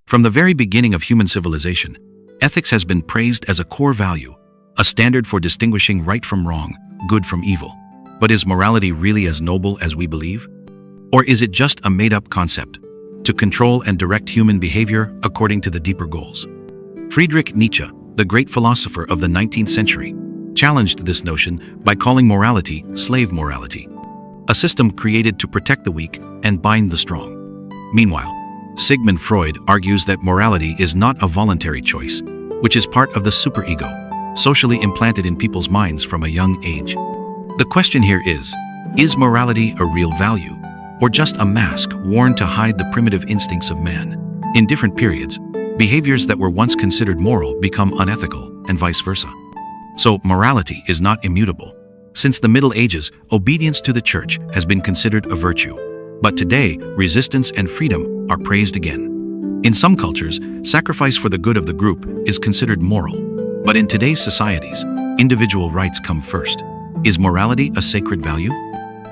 From the very beginning of human civilization, ethics has been praised as a core value, a standard for distinguishing right from wrong, good from evil. But is morality really as noble as we believe? Or is it just a made-up concept to control and direct human behavior according to the deeper goals? Friedrich Nietzsche, the great philosopher of the 19th century, challenged this notion by calling morality slave morality, a system created to protect the weak and bind the strong. Meanwhile, Sigmund Freud argues that morality is not a voluntary choice, which is part of the superego, socially implanted in people's minds from a young age. The question here is morality a real value, or just a mask worn to hide the primitive instincts of man? In different periods, behaviors that were once considered moral become unethical, and vice versa. So morality is not immutable. Since the Middle Ages, obedience to the church has been considered a virtue. But today, resistance and freedom are praised again. In some cultures, sacrifice for the good of the group is considered moral. But in today's societies, individual rights come first. Is morality a sacred value?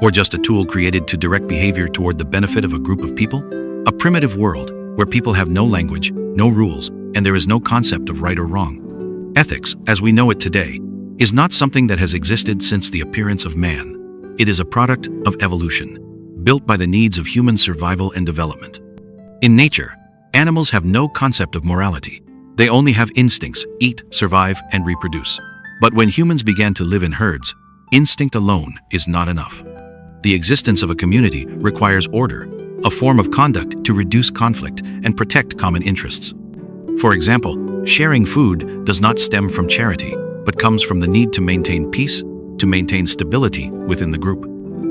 Or just a tool created to direct behavior toward the benefit of a group of people? A primitive world where people have no language, no rules, and there is no concept of right or wrong. Ethics, as we know it today, is not something that has existed since the appearance of man. It is a product of evolution, built by the needs of human survival and development. In nature, animals have no concept of morality. They only have instincts: eat, survive, and reproduce. But when humans began to live in herds, instinct alone is not enough. The existence of a community requires order, a form of conduct to reduce conflict and protect common interests. For example, sharing food does not stem from charity, but comes from the need to maintain peace, to maintain stability within the group.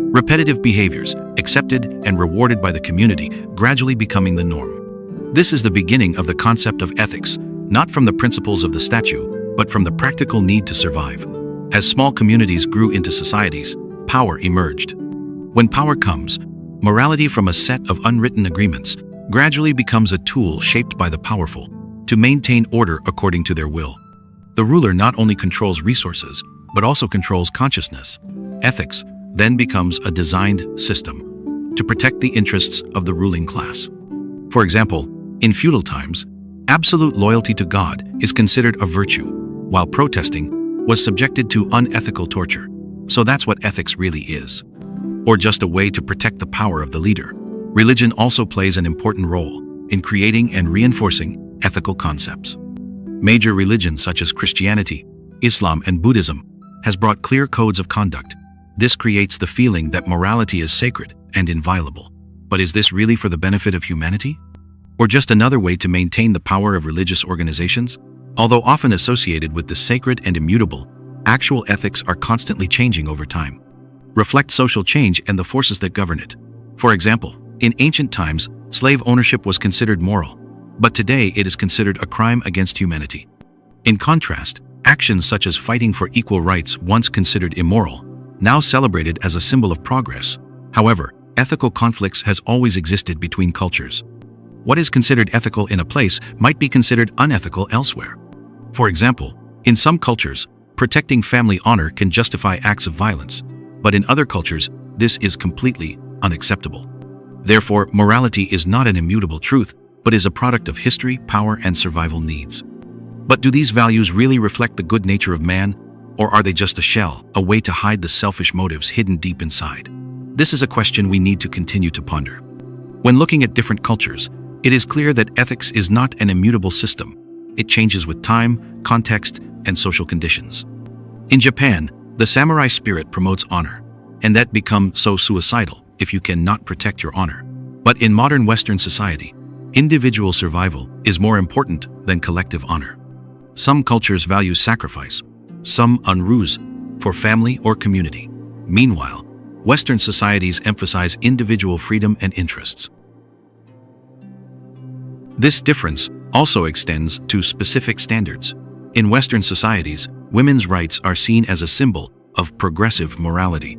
Repetitive behaviors, accepted and rewarded by the community, gradually becoming the norm. This is the beginning of the concept of ethics, not from the principles of the statute, but from the practical need to survive. As small communities grew into societies, power emerged. When power comes, morality from a set of unwritten agreements gradually becomes a tool shaped by the powerful to maintain order according to their will. The ruler not only controls resources, but also controls consciousness. Ethics then becomes a designed system to protect the interests of the ruling class. For example, in feudal times, absolute loyalty to God is considered a virtue, while protesting was subjected to unethical torture. So that's what ethics really is. Or just a way to protect the power of the leader. Religion also plays an important role in creating and reinforcing ethical concepts. Major religions such as Christianity, Islam, and Buddhism has brought clear codes of conduct. This creates the feeling that morality is sacred and inviolable. But is this really for the benefit of humanity? Or just another way to maintain the power of religious organizations? Although often associated with the sacred and immutable, actual ethics are constantly changing over time. Reflect social change and the forces that govern it. For example, in ancient times, slave ownership was considered moral, but today it is considered a crime against humanity. In contrast, actions such as fighting for equal rights, once considered immoral, now celebrated as a symbol of progress. However, ethical conflicts has always existed between cultures. What is considered ethical in a place might be considered unethical elsewhere. For example, in some cultures, protecting family honor can justify acts of violence, but in other cultures, this is completely unacceptable. Therefore, morality is not an immutable truth, but is a product of history, power, and survival needs. But do these values really reflect the good nature of man, or are they just a shell, a way to hide the selfish motives hidden deep inside? This is a question we need to continue to ponder. When looking at different cultures, it is clear that ethics is not an immutable system. It changes with time, context, and social conditions. In Japan, the samurai spirit promotes honor, and that becomes so suicidal if you cannot protect your honor. But in modern Western society, individual survival is more important than collective honor. Some cultures value sacrifice, some unruse for family or community. Meanwhile, Western societies emphasize individual freedom and interests. This difference also extends to specific standards. In Western societies, women's rights are seen as a symbol of progressive morality.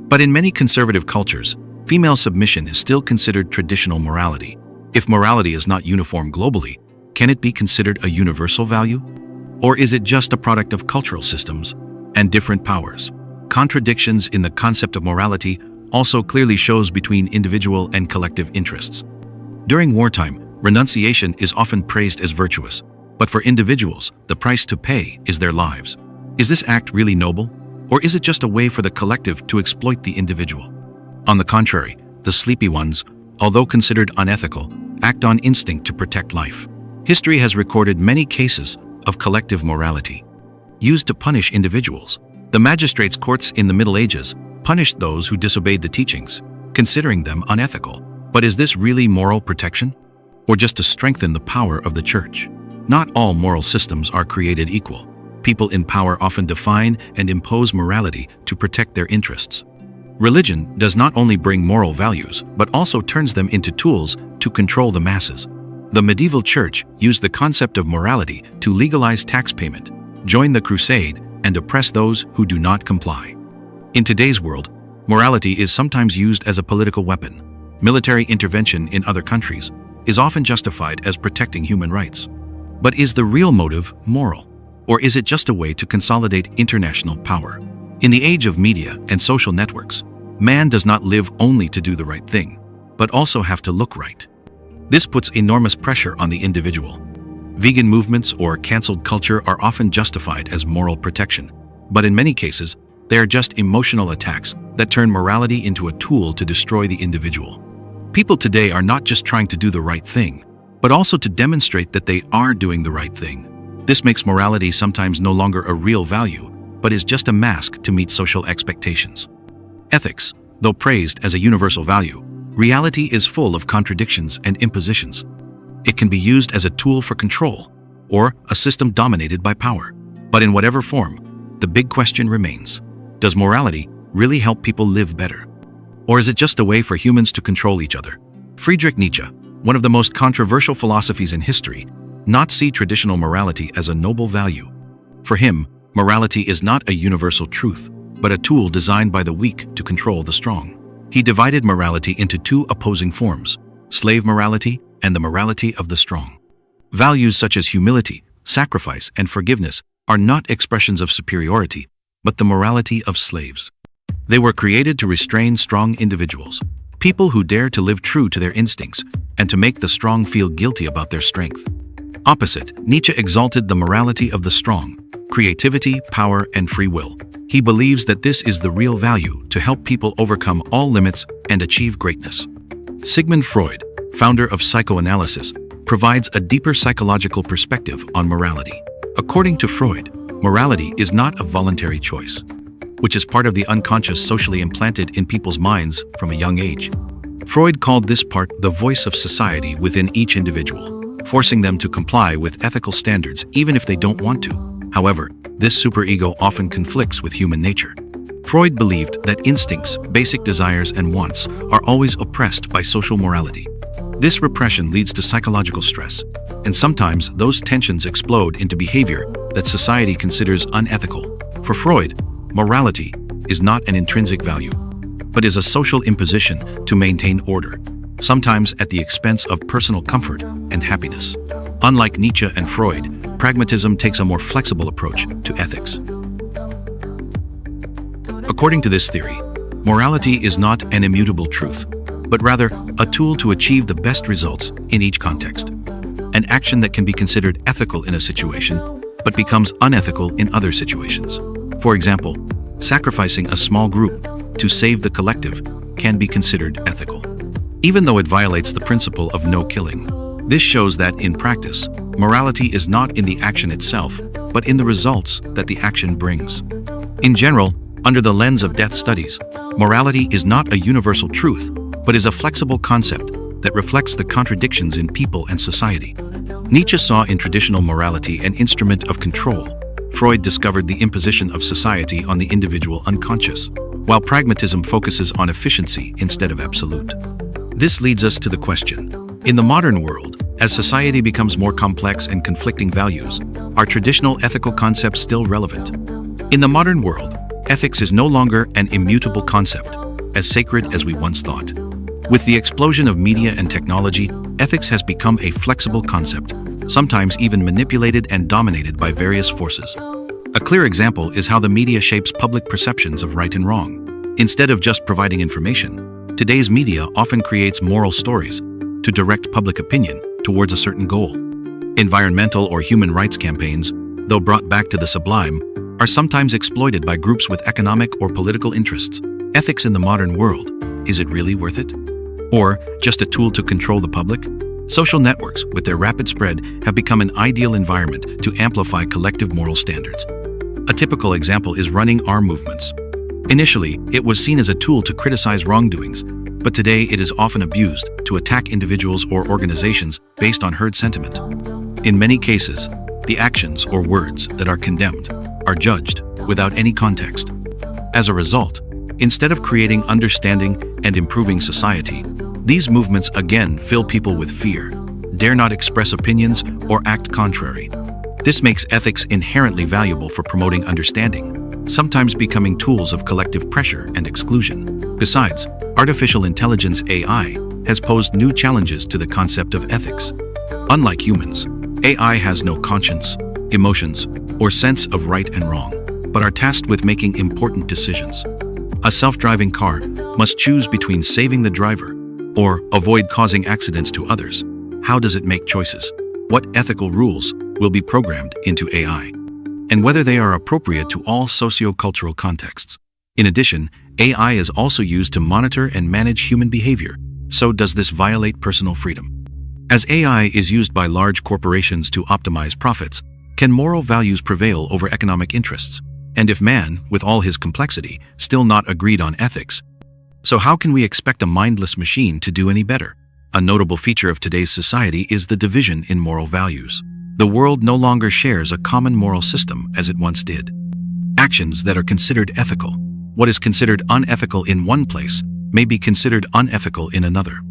But in many conservative cultures, female submission is still considered traditional morality. If morality is not uniform globally, can it be considered a universal value? Or is it just a product of cultural systems and different powers? Contradictions in the concept of morality also clearly shows between individual and collective interests. During wartime, Renunciation is often praised as virtuous, but for individuals, the price to pay is their lives. Is this act really noble, or is it just a way for the collective to exploit the individual? On the contrary, the sleepy ones, although considered unethical, act on instinct to protect life. History has recorded many cases of collective morality used to punish individuals. The magistrates' courts in the Middle Ages punished those who disobeyed the teachings, considering them unethical. But is this really moral protection, or just to strengthen the power of the church? Not all moral systems are created equal. People in power often define and impose morality to protect their interests. Religion does not only bring moral values, but also turns them into tools to control the masses. The medieval church used the concept of morality to legalize tax payment, join the crusade, and oppress those who do not comply. In today's world, morality is sometimes used as a political weapon. Military intervention in other countries is often justified as protecting human rights. But is the real motive moral, or is it just a way to consolidate international power? In the age of media and social networks, man does not live only to do the right thing, but also have to look right. This puts enormous pressure on the individual. Vegan movements or canceled culture are often justified as moral protection, but in many cases, they are just emotional attacks that turn morality into a tool to destroy the individual. People today are not just trying to do the right thing, but also to demonstrate that they are doing the right thing. This makes morality sometimes no longer a real value, but is just a mask to meet social expectations. Ethics, though praised as a universal value, reality is full of contradictions and impositions. It can be used as a tool for control, or a system dominated by power. But in whatever form, the big question remains: does morality really help people live better? Or is it just a way for humans to control each other? Friedrich Nietzsche, one of the most controversial philosophies in history, not see traditional morality as a noble value. For him, morality is not a universal truth, but a tool designed by the weak to control the strong. He divided morality into two opposing forms: slave morality and the morality of the strong. Values such as humility, sacrifice, and forgiveness are not expressions of superiority, but the morality of slaves. They were created to restrain strong individuals, people who dare to live true to their instincts and to make the strong feel guilty about their strength. Opposite, Nietzsche exalted the morality of the strong: creativity, power, and free will. He believes that this is the real value to help people overcome all limits and achieve greatness. Sigmund Freud, founder of psychoanalysis, provides a deeper psychological perspective on morality. According to Freud, morality is not a voluntary choice, which is part of the unconscious socially implanted in people's minds from a young age. Freud called this part the voice of society within each individual, forcing them to comply with ethical standards even if they don't want to. However, this superego often conflicts with human nature. Freud believed that instincts, basic desires, and wants are always oppressed by social morality. This repression leads to psychological stress, and sometimes those tensions explode into behavior that society considers unethical. For Freud, morality is not an intrinsic value, but is a social imposition to maintain order, sometimes at the expense of personal comfort and happiness. Unlike Nietzsche and Freud, pragmatism takes a more flexible approach to ethics. According to this theory, morality is not an immutable truth, but rather a tool to achieve the best results in each context. An action that can be considered ethical in a situation, but becomes unethical in other situations. For example, sacrificing a small group to save the collective can be considered ethical, even though it violates the principle of no killing. This shows that, in practice, morality is not in the action itself, but in the results that the action brings. In general, under the lens of death studies, morality is not a universal truth, but is a flexible concept that reflects the contradictions in people and society. Nietzsche saw in traditional morality an instrument of control. Freud discovered the imposition of society on the individual unconscious, while pragmatism focuses on efficiency instead of absolute. This leads us to the question: in the modern world, as society becomes more complex and conflicting values, are traditional ethical concepts still relevant? In the modern world, ethics is no longer an immutable concept, as sacred as we once thought. With the explosion of media and technology, ethics has become a flexible concept, sometimes even manipulated and dominated by various forces. A clear example is how the media shapes public perceptions of right and wrong. Instead of just providing information, today's media often creates moral stories to direct public opinion, towards a certain goal. Environmental or human rights campaigns, though brought back to the sublime, are sometimes exploited by groups with economic or political interests. Ethics in the modern world, is it really worth it? Or just a tool to control the public? Social networks, with their rapid spread, have become an ideal environment to amplify collective moral standards. A typical example is running arm movements. Initially, it was seen as a tool to criticize wrongdoings, but today it is often abused to attack individuals or organizations based on herd sentiment. In many cases, the actions or words that are condemned are judged without any context. As a result, instead of creating understanding and improving society, these movements again fill people with fear, dare not express opinions or act contrary. This makes ethics inherently valuable for promoting understanding, sometimes becoming tools of collective pressure and exclusion. Besides, artificial intelligence (AI) has posed new challenges to the concept of ethics. Unlike humans, AI has no conscience, emotions, or sense of right and wrong, but are tasked with making important decisions. A self-driving car must choose between saving the driver or avoid causing accidents to others. How does it make choices? What ethical rules will be programmed into AI? And whether they are appropriate to all socio-cultural contexts. In addition, AI is also used to monitor and manage human behavior. So does this violate personal freedom? As AI is used by large corporations to optimize profits, can moral values prevail over economic interests? And if man, with all his complexity, still not agreed on ethics? So how can we expect a mindless machine to do any better? A notable feature of today's society is the division in moral values. The world no longer shares a common moral system as it once did. Actions that are considered ethical, what is considered unethical in one place, may be considered unethical in another.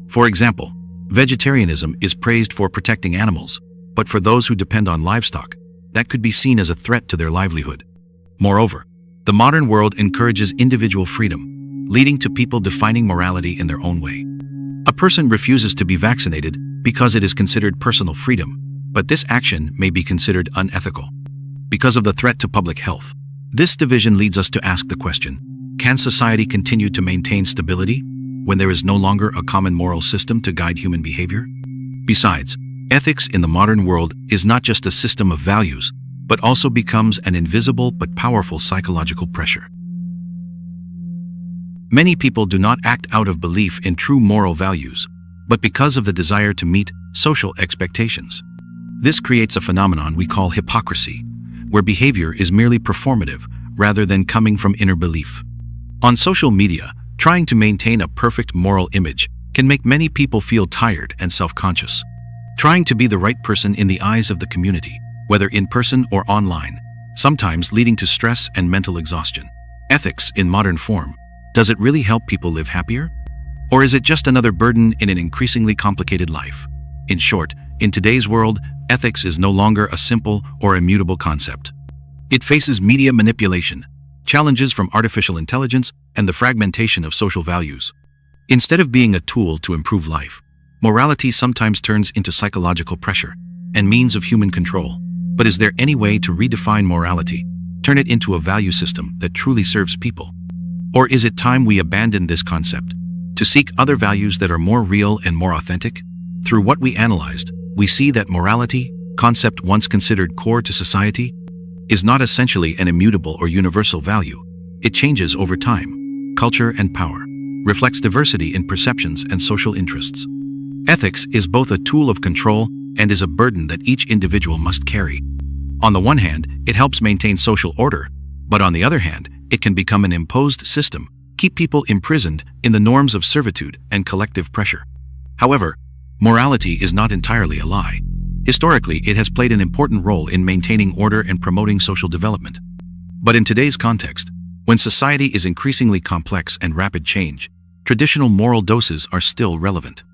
For example, vegetarianism is praised for protecting animals, but for those who depend on livestock, that could be seen as a threat to their livelihood. Moreover, the modern world encourages individual freedom, leading to people defining morality in their own way. A person refuses to be vaccinated because it is considered personal freedom, but this action may be considered unethical because of the threat to public health. This division leads us to ask the question, can society continue to maintain stability when there is no longer a common moral system to guide human behavior? Besides, ethics in the modern world is not just a system of values, but also becomes an invisible but powerful psychological pressure. Many people do not act out of belief in true moral values, but because of the desire to meet social expectations. This creates a phenomenon we call hypocrisy, where behavior is merely performative rather than coming from inner belief. On social media, trying to maintain a perfect moral image can make many people feel tired and self-conscious. Trying to be the right person in the eyes of the community, whether in person or online, sometimes leading to stress and mental exhaustion. Ethics in modern form, does it really help people live happier? Or is it just another burden in an increasingly complicated life? In short, in today's world, ethics is no longer a simple or immutable concept. It faces media manipulation, challenges from artificial intelligence, and the fragmentation of social values. Instead of being a tool to improve life, morality sometimes turns into psychological pressure and means of human control. But is there any way to redefine morality, turn it into a value system that truly serves people? Or is it time we abandon this concept to seek other values that are more real and more authentic? Through what we analyzed, we see that morality, concept once considered core to society, is not essentially an immutable or universal value. It changes over time, culture and power, reflects diversity in perceptions and social interests. Ethics is both a tool of control and is a burden that each individual must carry. On the one hand, it helps maintain social order, but on the other hand, it can become an imposed system, keep people imprisoned in the norms of servitude and collective pressure. However, morality is not entirely a lie. Historically, it has played an important role in maintaining order and promoting social development. But in today's context, when society is increasingly complex and rapid change, traditional moral doses are still relevant.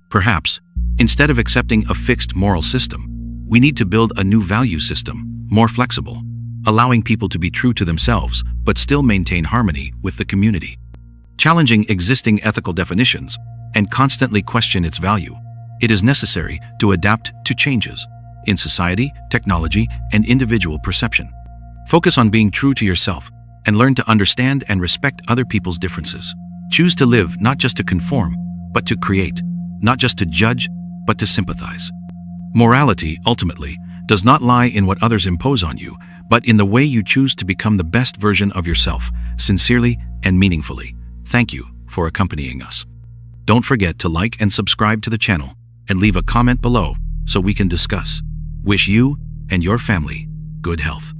Perhaps, instead of accepting a fixed moral system, we need to build a new value system, more flexible, allowing people to be true to themselves but still maintain harmony with the community. Challenging existing ethical definitions and constantly question its value, it is necessary to adapt to changes in society, technology, and individual perception. Focus on being true to yourself and learn to understand and respect other people's differences. Choose to live not just to conform, but to create, not just to judge, but to sympathize. Morality, ultimately, does not lie in what others impose on you, but in the way you choose to become the best version of yourself, sincerely and meaningfully. Thank you for accompanying us. Don't forget to like and subscribe to the channel, and leave a comment below so we can discuss. Wish you and your family good health.